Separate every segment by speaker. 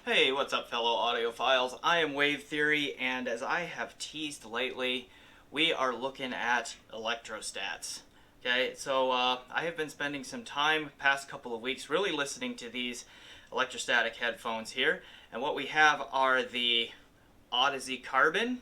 Speaker 1: Hey, what's up, fellow audiophiles? I am Wave Theory, and as I have teased lately, we are looking at electrostats. Okay, so I have been spending some time past couple of weeks really listening to these electrostatic headphones here, and what we have are the Odyssey Carbon,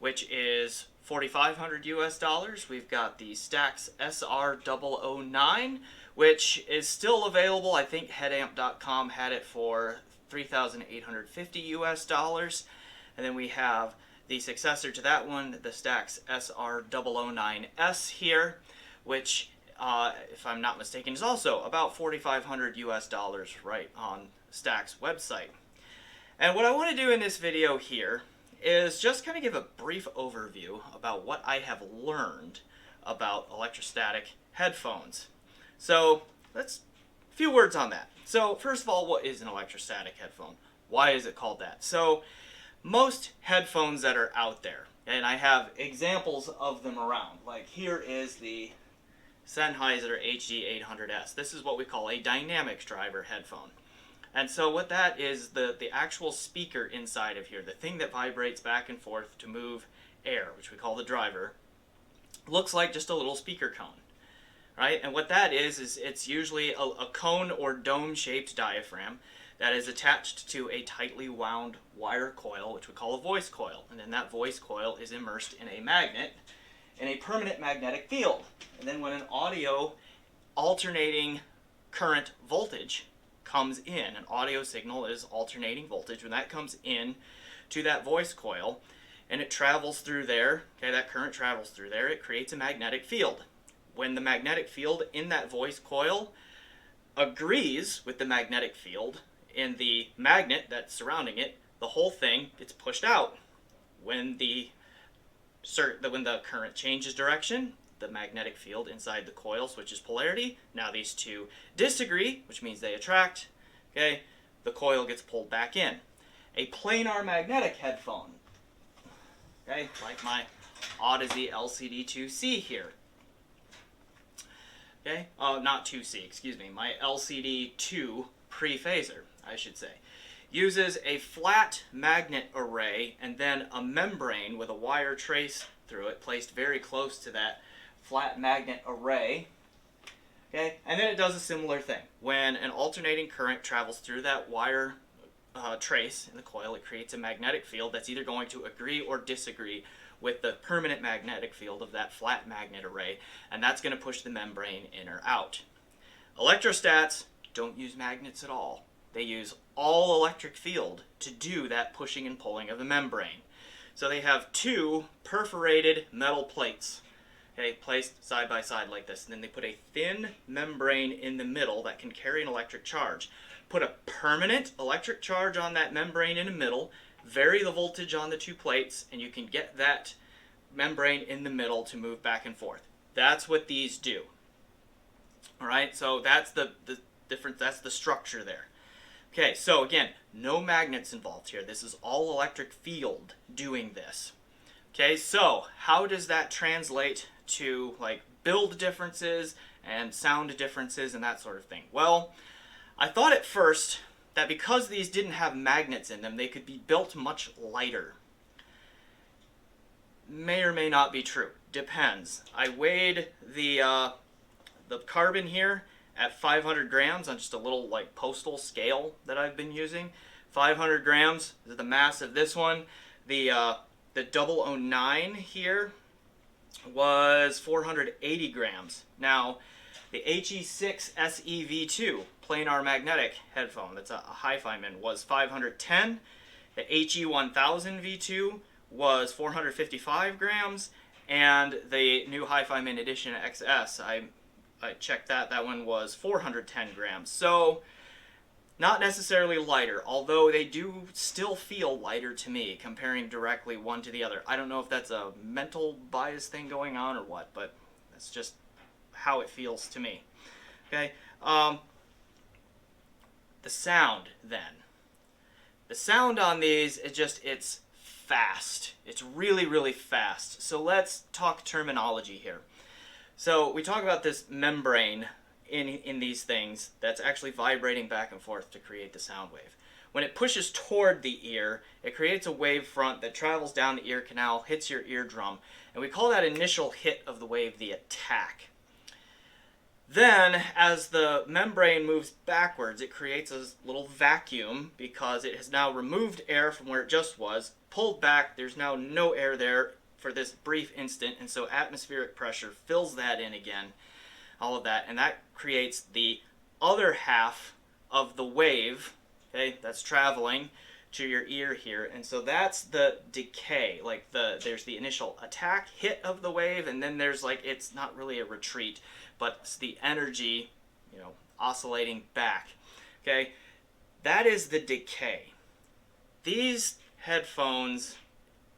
Speaker 1: which is $4,500 US. We've got the Stax SR009, which is still available. I think headamp.com had it for $3,850 US. And then we have the successor to that one, the Stax SR009S here, which, if I'm not mistaken, is also about $4,500 US right on Stax website. And what I want to do in this video here is just kind of give a brief overview about what I have learned about electrostatic headphones. So a few words on that. So first of all, what is an electrostatic headphone? Why is it called that? So most headphones that are out there, and I have examples of them around, like here is the Sennheiser HD800S. This is what we call a dynamic driver headphone. And so what that is, the actual speaker inside of here, the thing that vibrates back and forth to move air, which we call the driver, looks like just a little speaker cone, right? And what that is it's usually a cone or dome-shaped diaphragm that is attached to a tightly wound wire coil, which we call a voice coil. And then that voice coil is immersed in a magnet, in a permanent magnetic field. And then when an audio alternating current voltage comes in, an audio signal is alternating voltage, when that comes in to that voice coil and it travels through there, okay, that current travels through there, it creates a magnetic field. When the magnetic field in that voice coil agrees with the magnetic field in the magnet that's surrounding it, the whole thing gets pushed out. When the current changes direction, the magnetic field inside the coil switches polarity. Now these two disagree, which means they attract. Okay, the coil gets pulled back in. A planar magnetic headphone, okay, like my Odyssey LCD2C here. Okay, not 2C, excuse me, my LCD2 pre-phaser, I should say, uses a flat magnet array and then a membrane with a wire trace through it placed very close to that flat magnet array. Okay, and then it does a similar thing. When an alternating current travels through that wire trace in the coil, it creates a magnetic field that's either going to agree or disagree with the permanent magnetic field of that flat magnet array, and that's going to push the membrane in or out. Electrostats don't use magnets at all. They use all electric field to do that pushing and pulling of the membrane. So they have two perforated metal plates, okay, placed side by side like this, and then they put a thin membrane in the middle that can carry an electric charge. Put a permanent electric charge on that membrane in the middle, vary the voltage on the two plates, and you can get that membrane in the middle to move back and forth. That's what these do. All right, so that's the difference, that's the structure there. Okay, so again, no magnets involved here. This is all electric field doing this. Okay, so how does that translate to like build differences and sound differences and that sort of thing? Well, I thought at first that because these didn't have magnets in them, they could be built much lighter. May or may not be true. Depends. I weighed the carbon here at 500 grams on just a little like postal scale that I've been using. 500 grams is the mass of this one. The 009 here was 480 grams. Now, the HE6 SEV2 planar magnetic headphone, that's a hi-fi min, was 510. The HE1000 V2 was 455 grams. And the new hi-fi min edition XS, I checked that one was 410 grams. So, not necessarily lighter, although they do still feel lighter to me, comparing directly one to the other. I don't know if that's a mental bias thing going on or what, but that's just how it feels to me. Okay, the sound then. The sound on these, it's fast. It's really, really fast. So let's talk terminology here. So we talk about this membrane in these things that's actually vibrating back and forth to create the sound wave. when it pushes toward the ear, it creates a wave front that travels down the ear canal, hits your eardrum, and we call that initial hit of the wave the attack. Then, as the membrane moves backwards, it creates a little vacuum because it has now removed air from where it just was, pulled back, there's now no air there for this brief instant, and so atmospheric pressure fills that in again, all of that, and that creates the other half of the wave, okay, that's traveling to your ear here, and so that's the decay. Like there's the initial attack hit of the wave, and then there's like, it's not really a retreat, but it's the energy, oscillating back. Okay, that is the decay. These headphones,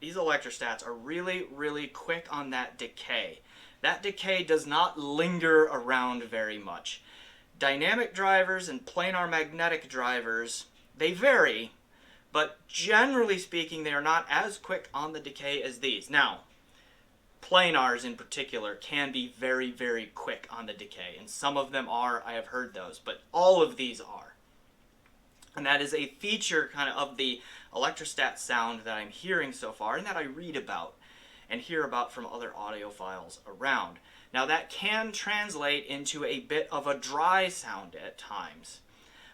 Speaker 1: these electrostats are really, really quick on that decay. That decay does not linger around very much. Dynamic drivers and planar magnetic drivers, they vary, but generally speaking, they are not as quick on the decay as these. Now, planars in particular can be very, very quick on the decay, and some of them are, I have heard those, but all of these are. And that is a feature kind of the electrostat sound that I'm hearing so far, and that I read about and hear about from other audiophiles around. Now that can translate into a bit of a dry sound at times.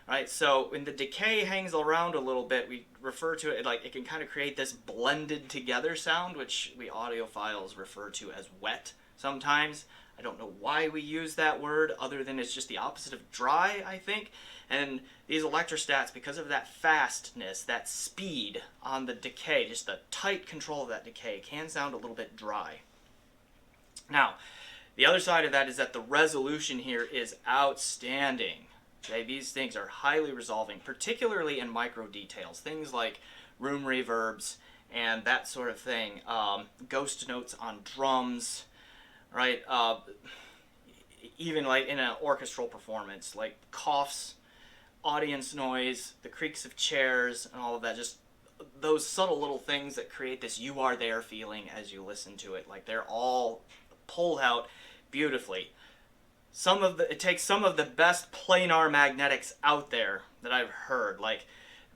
Speaker 1: Right, so when the decay hangs around a little bit, we refer to it like it can kind of create this blended together sound, which we audiophiles refer to as wet sometimes. I don't know why we use that word other than it's just the opposite of dry, I think. And these electrostats, because of that fastness, that speed on the decay, just the tight control of that decay, can sound a little bit dry. Now, the other side of that is that the resolution here is outstanding. Okay, these things are highly resolving, particularly in micro details, things like room reverbs and that sort of thing, ghost notes on drums, right? Even like in an orchestral performance, like coughs, audience noise, the creaks of chairs, and all of that, just those subtle little things that create this you are there feeling as you listen to it. Like they're all pulled out beautifully. It takes some of the best planar magnetics out there that I've heard, like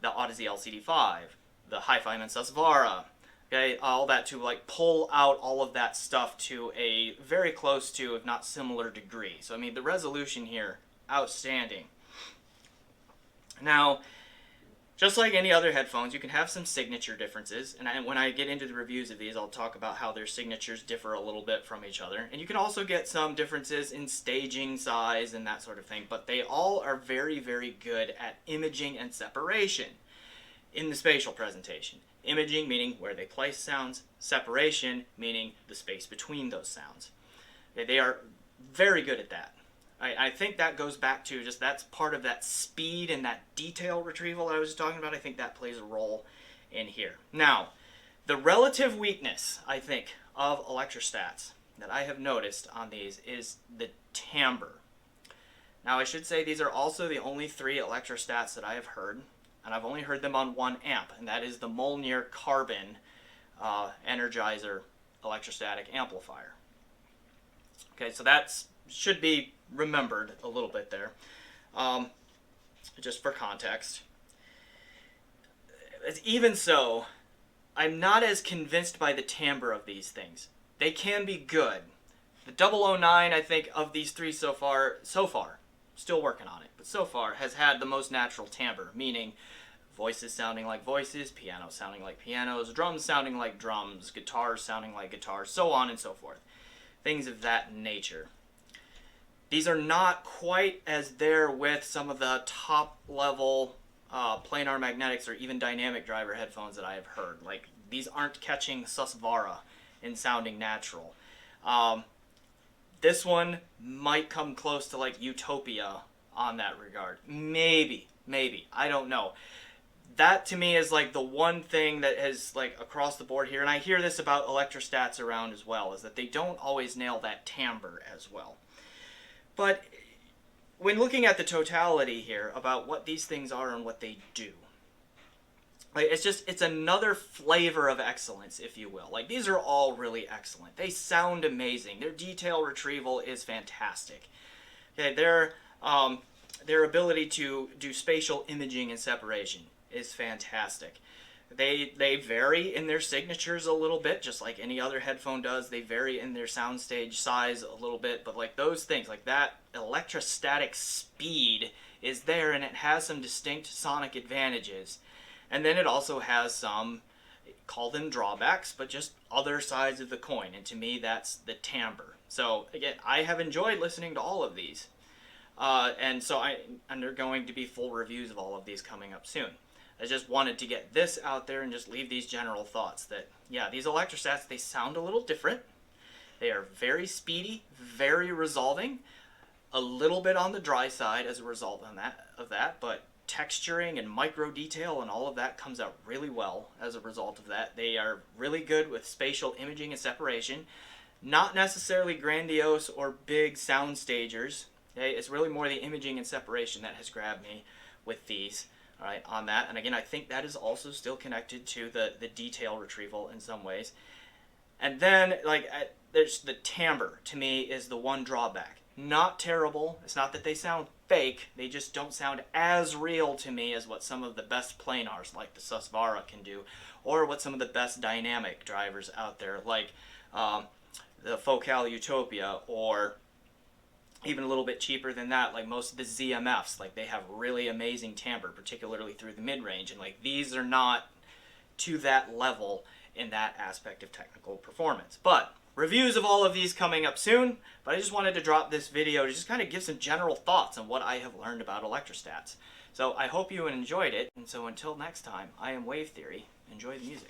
Speaker 1: the Odyssey LCD5, the Hi-Fi Susvara, okay, all that, to like pull out all of that stuff to a very close to, if not similar degree. So I mean, the resolution here, outstanding. Now, just like any other headphones, you can have some signature differences, and when I get into the reviews of these, I'll talk about how their signatures differ a little bit from each other. And you can also get some differences in staging size and that sort of thing, but they all are very, very good at imaging and separation in the spatial presentation. Imaging meaning where they place sounds, separation meaning the space between those sounds. They are very good at that. I think that goes back to just, that's part of that speed and that detail retrieval I was talking about. I think that plays a role in here. Now, the relative weakness, I think, of electrostats that I have noticed on these is the timbre. Now, I should say these are also the only 3 electrostats that I have heard, and I've only heard them on one amp, and that is the Molnir Carbon Energizer electrostatic amplifier. Okay, so that's should be remembered a little bit there, just for context. Even so, I'm not as convinced by the timbre of these things. They can be good. The 009, I think, of these 3 so far, still working on it, but so far has had the most natural timbre, meaning voices sounding like voices, pianos sounding like pianos, drums sounding like drums, guitars sounding like guitars, so on and so forth. Things of that nature. These are not quite as there with some of the top level planar magnetics or even dynamic driver headphones that I have heard. Like, these aren't catching Susvara in sounding natural. This one might come close to like Utopia on that regard. Maybe, I don't know. That to me is like the one thing that is like across the board here, and I hear this about electrostats around as well, is that they don't always nail that timbre as well. But when looking at the totality here about what these things are and what they do, like, it's another flavor of excellence, if you will. Like, these are all really excellent. They sound amazing. Their detail retrieval is fantastic. Okay, their ability to do spatial imaging and separation is fantastic. They vary in their signatures a little bit, just like any other headphone does. They vary in their soundstage size a little bit, but like those things, like that electrostatic speed is there, and it has some distinct sonic advantages. And then it also has some, call them drawbacks, but just other sides of the coin. And to me, that's the timbre. So again, I have enjoyed listening to all of these. And so there are going to be full reviews of all of these coming up soon. I just wanted to get this out there and just leave these general thoughts that, yeah, these Electrostats, they sound a little different. They are very speedy, very resolving, a little bit on the dry side as a result of that, but texturing and micro detail and all of that comes out really well as a result of that. They are really good with spatial imaging and separation. Not necessarily grandiose or big sound stagers. Okay? It's really more the imaging and separation that has grabbed me with these. All right, on that. And again, I think that is also still connected to the detail retrieval in some ways. And then, there's the timbre, to me, is the one drawback. Not terrible. It's not that they sound fake. They just don't sound as real to me as what some of the best planars, like the Susvara, can do, or what some of the best dynamic drivers out there, like the Focal Utopia, or even a little bit cheaper than that, like most of the ZMFs. Like, they have really amazing timbre, particularly through the mid-range, and like these are not to that level in that aspect of technical performance. But reviews of all of these coming up soon, but I just wanted to drop this video to just kind of give some general thoughts on what I have learned about Electrostats. So I hope you enjoyed it, and so until next time, I am Wave Theory. Enjoy the music.